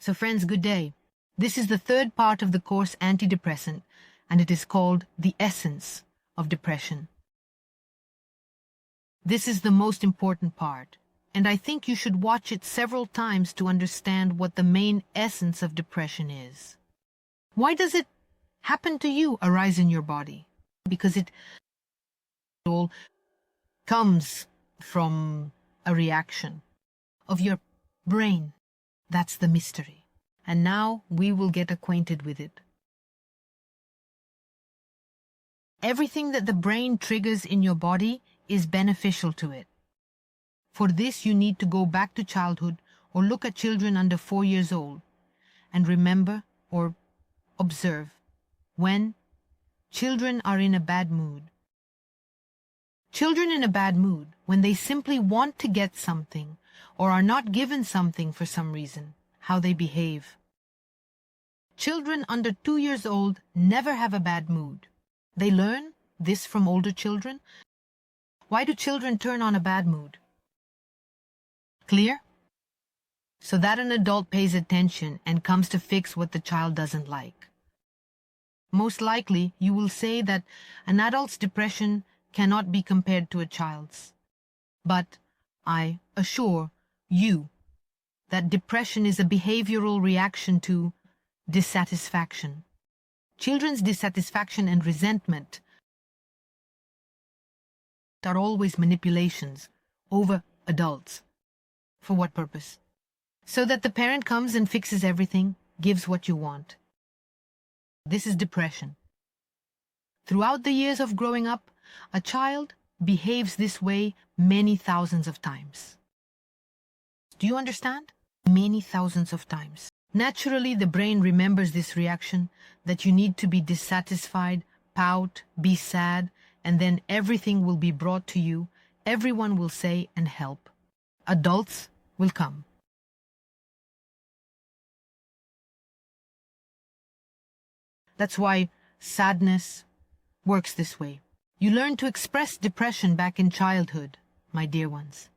So friends, good day. This is the third part of the course Antidepressant, and it is called The Essence of Depression. This is the most important part, and I think you should watch it several times to understand what the main essence of depression is. Why does it happen to you, arise in your body? Because it all comes from a reaction of your brain. That's the mystery. And now we will get acquainted with it. Everything that the brain triggers in your body is beneficial to it. For this, you need to go back to childhood or look at children under 4 years old and remember or observe when children are in a bad mood. Children in a bad mood, when they simply want to get something or are not given something for some reason, how they behave. Children under 2 years old never have a bad mood. They learn this from older children. Why do children turn on a bad mood? Clear? So that an adult pays attention and comes to fix what the child doesn't like. Most likely, you will say that an adult's depression cannot be compared to a child's. But I assure you that depression is a behavioral reaction to dissatisfaction. Children's dissatisfaction and resentment are always manipulations over adults. For what purpose? So that the parent comes and fixes everything, gives what you want. This is depression. Throughout the years of growing up, a child behaves this way many thousands of times. Do you understand? Many thousands of times. Naturally, the brain remembers this reaction, that you need to be dissatisfied, pout, be sad, and then everything will be brought to you, everyone will say and help. Adults will come. That's why sadness works this way. You learn to express depression back in childhood, my dear ones.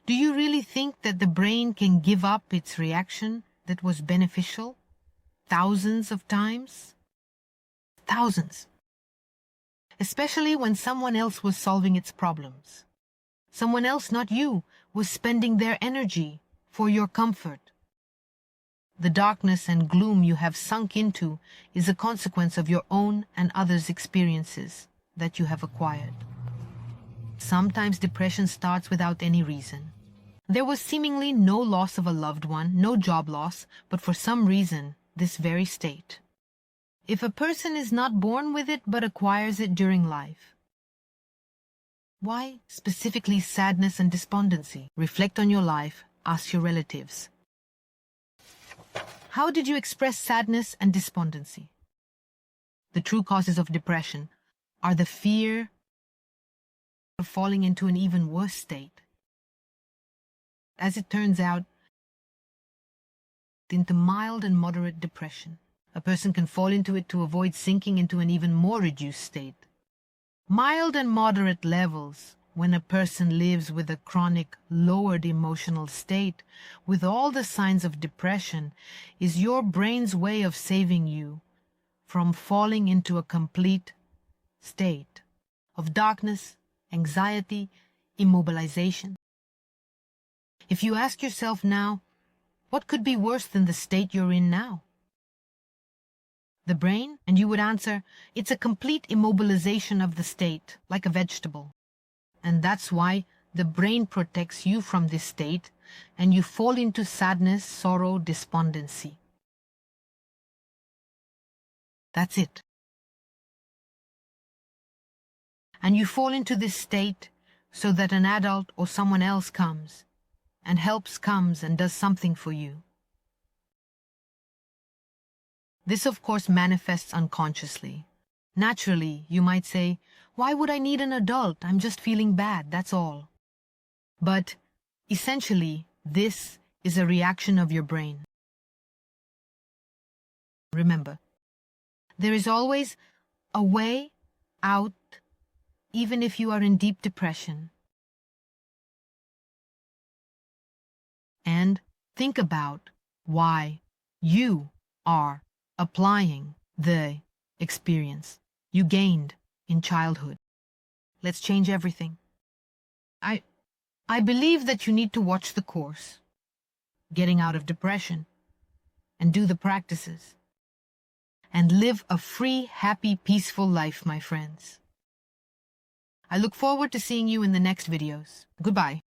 Do you really think that the brain can give up its reaction that was beneficial thousands of times? Thousands. Especially when someone else was solving its problems. Someone else, not you, was spending their energy for your comfort. The darkness and gloom you have sunk into is a consequence of your own and others' experiences that you have acquired. Sometimes depression starts without any reason. There was seemingly no loss of a loved one, no job loss, but for some reason, this very state. If a person is not born with it but acquires it during life, why specifically sadness and despondency? Reflect on your life, ask your relatives. How did you express sadness and despondency? The true causes of depression are the fear of falling into an even worse state. As it turns out, into mild and moderate depression. A person can fall into it to avoid sinking into an even more reduced state. Mild and moderate levels, when a person lives with a chronic, lowered emotional state, with all the signs of depression, is your brain's way of saving you from falling into a complete state of darkness, anxiety, immobilization. If you ask yourself now, what could be worse than the state you're in now? The brain? And you would answer, it's a complete immobilization of the state, like a vegetable. And that's why the brain protects you from this state, and you fall into sadness, sorrow, despondency. That's it. And you fall into this state so that an adult or someone else comes and comes and does something for you. This, of course, manifests unconsciously. Naturally, you might say, why would I need an adult? I'm just feeling bad, that's all. But essentially, this is a reaction of your brain. Remember, there is always a way out, even if you are in deep depression. And think about why you are applying the experience you gained in childhood. Let's change everything. I believe that you need to watch the course, Getting Out of Depression, and do the practices, and live a free, happy, peaceful life, my friends. I look forward to seeing you in the next videos. Goodbye.